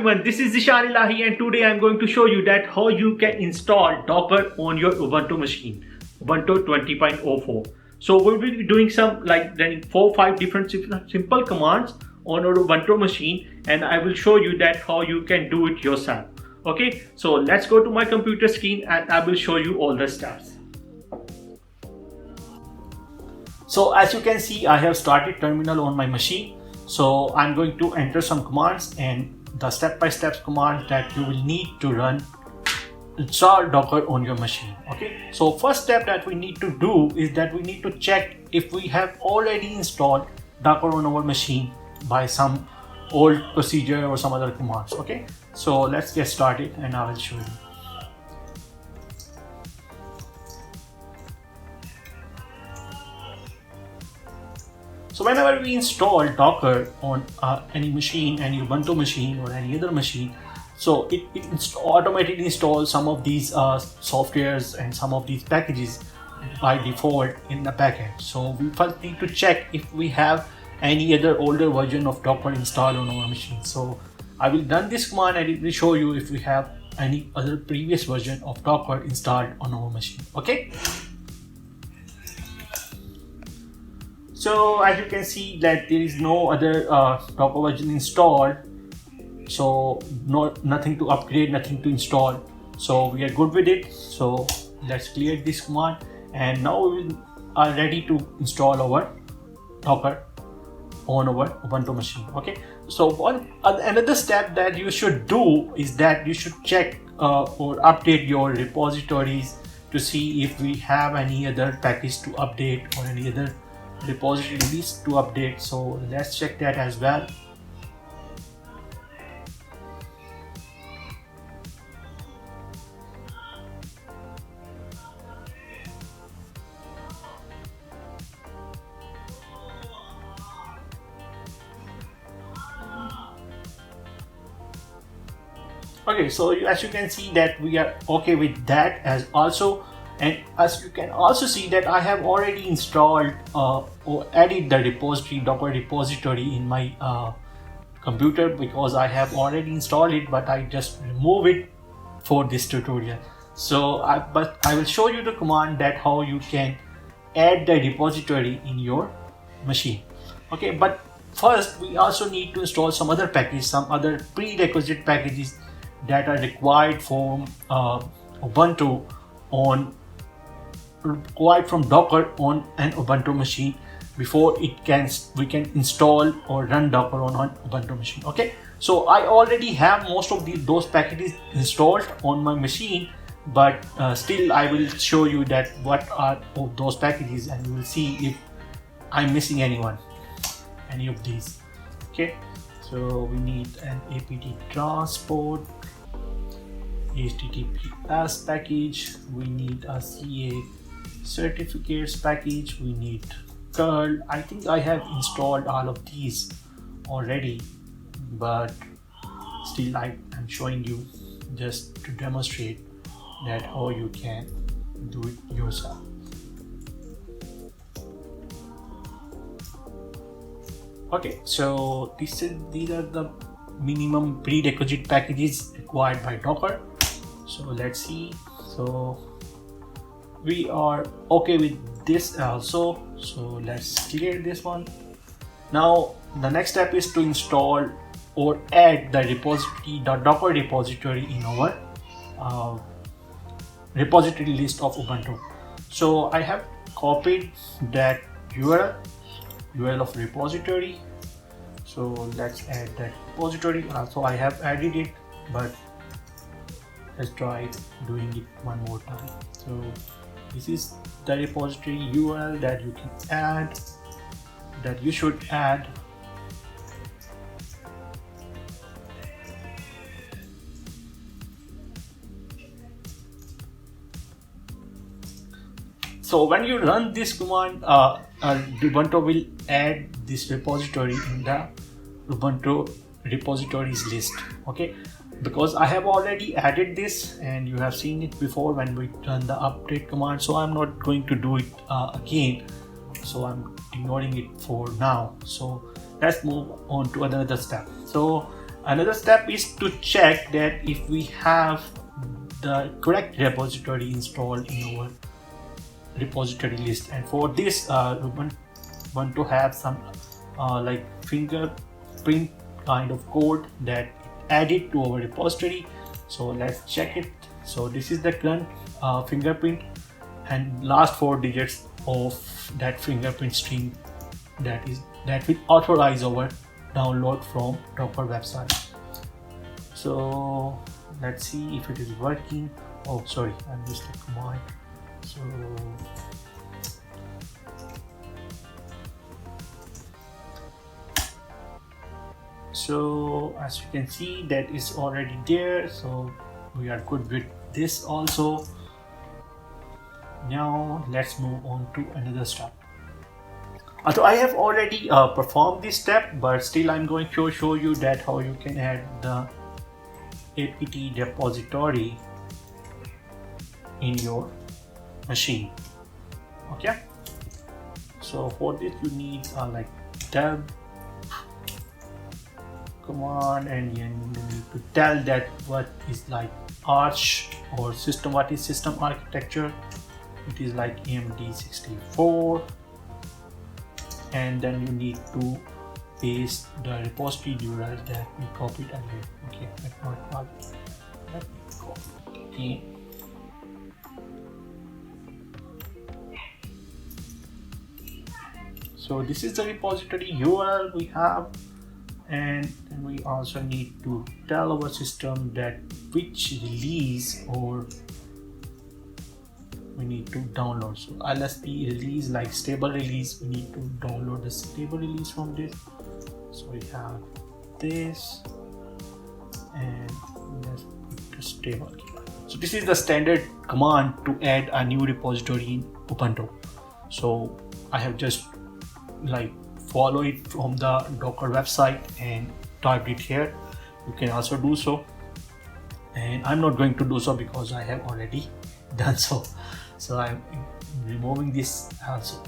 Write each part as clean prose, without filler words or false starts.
everyone, this is Zeeshan Elahi and today I'm going to show you that how you can install Docker on your Ubuntu machine, Ubuntu 20.04. So we'll be doing some running 4-5 different simple commands on our Ubuntu machine, and I will show you that how you can do it yourself. Okay, so let's go to my computer screen and I will show you all the steps. So as you can see, I have started terminal on my machine. So I'm going to enter some commands and the step-by-step commands that you will need to run install Docker on your machine. Okay, so first step that we need to do is that we need to check if we have already installed Docker on our machine by some old procedure or some other commands. Okay, so let's get started and I will show you. So whenever we install Docker on any machine, any Ubuntu machine or any other machine, so it automatically installs some of these softwares and some of these packages by default in the backend. So we first need to check if we have any other older version of Docker installed on our machine. So I will run this command and it will show you if we have any other previous version of Docker installed on our machine. Okay. So as you can see that there is no other Docker version installed, so nothing to upgrade, nothing to install, so we are good with it. So let's clear this command and now we are ready to install our Docker on our Ubuntu machine. Okay, so another step that you should do is that you should check or update your repositories to see if we have any other package to update or any other repository list to update. So let's check that as well. Okay, so as you can see that we are okay with that as also. And as you can also see that I have already installed or added the repository, Docker repository in my computer, because I have already installed it, but I just remove it for this tutorial. So but I will show you the command that how you can add the repository in your machine. Okay, but first we also need to install some other packages, some other prerequisite packages that are required for Ubuntu required from Docker on an Ubuntu machine before we can install or run Docker on an Ubuntu machine. Okay, so I already have most of those packages installed on my machine, but still I will show you that what are of those packages and you will see if I'm missing any of these. Okay, so we need an apt transport, HTTPS package, we need a CA certificates package, we need curl. I think I have installed all of these already, but still I am showing you just to demonstrate that how you can do it yourself. Okay, so these are the minimum prerequisite packages required by Docker. So let's see. So we are okay with this also, so let's clear this one. Now the next step is to install or add the repository, the Docker repository in our repository list of Ubuntu. So I have copied that URL of repository. So let's add that repository. Also I have added it, but let's try doing it one more time. So this is the repository URL that you can add, that you should add. So when you run this command, Ubuntu will add this repository in the Ubuntu repositories list. Okay, because I have already added this and you have seen it before when we run the update command, so I'm not going to do it again, so I'm ignoring it for now. So let's move on to another step. So Another step is to check that if we have the correct repository installed in our repository list, and for this we want to have some like fingerprint kind of code that added to our repository. So let's check it. So this is the current fingerprint and last 4 digits of that fingerprint string that will authorize our download from Docker website. So let's see if it is working. Oh sorry, I missed the command. So as you can see, that is already there, so we are good with this also. Now let's move on to another step. Although I have already performed this step, but still I'm going to show you that how you can add the apt repository in your machine. Okay, so for this you need like tab command, and you need to tell that what is like arch or system, what is system architecture. It is like AMD 64, and then you need to paste the repository URL that we copied earlier. Okay, let me copy it again. So this is the repository URL we have, and then we also need to tell our system that which release or we need to download. So LSP release, like stable release, we need to download the stable release from this. So we have this, and let's put the stable command. So this is the standard command to add a new repository in Ubuntu. So I have just like follow it from the Docker website and typed it here. You can also do so, and I'm not going to do so because I have already done so. So I'm removing this also.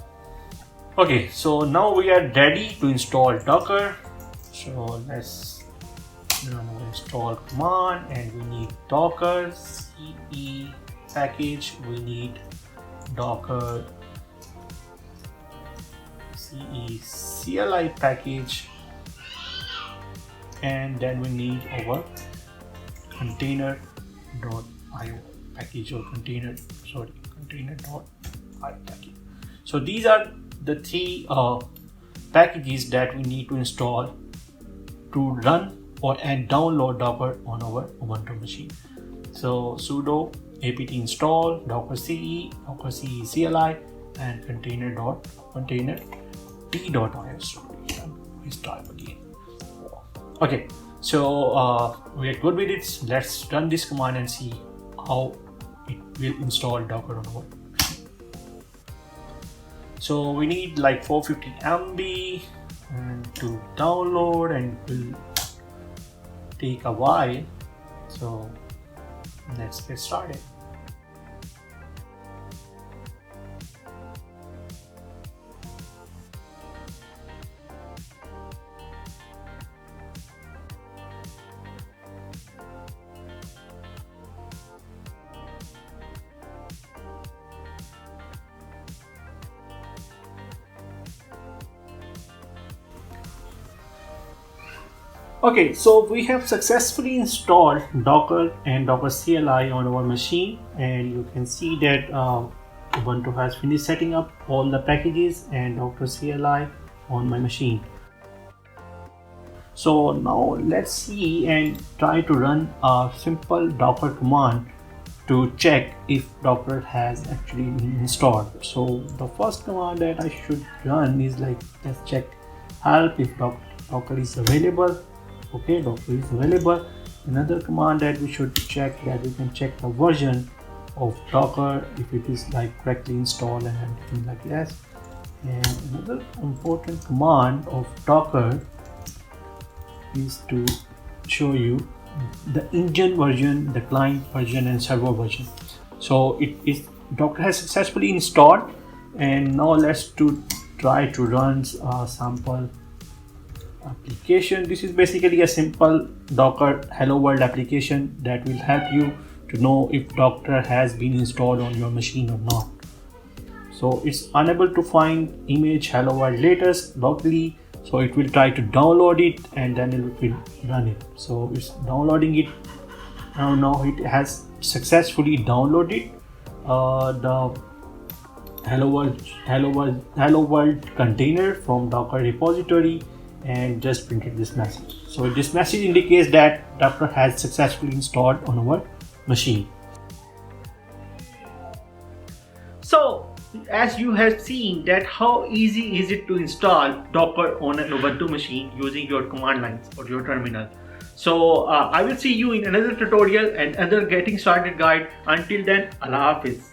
Okay, so now we are ready to install Docker. So let's run our install command, and we need Docker CE package, we need Docker CE package, and then we need our container.io package or container.io package. So these are the 3 packages that we need to install to run and download Docker on our Ubuntu machine. So sudo apt install docker ce, docker cli, and container.io. So let's type again. Okay, so we are good with it. Let's run this command and see how it will install Docker on our machine. So we need like 450 MB to download, and it will take a while. So let's get started. Okay, so we have successfully installed Docker and Docker CLI on our machine, and you can see that Ubuntu has finished setting up all the packages and Docker CLI on my machine. So now let's see and try to run a simple Docker command to check if Docker has actually been installed. So the first command that I should run is like, let's check help if Docker is available. Okay, Docker is available. Another command that we should check, that we can check the version of Docker if it is like correctly installed and everything like that. And another important command of Docker is to show you the engine version, the client version, and server version. So Docker has successfully installed, and now let's try to run a sample application. This is basically a simple Docker Hello World application that will help you to know if Docker has been installed on your machine or not. So it's unable to find image Hello World latest locally, so it will try to download it and then it will run it. So it's downloading it. Now it has successfully downloaded the Hello World container from Docker repository and just printed this message. So this message indicates that Docker has successfully installed on our machine. So as you have seen that how easy is it to install Docker on an Ubuntu machine using your command lines or your terminal. So I will see you in another tutorial and another getting started guide. Until then, Allah Hafiz.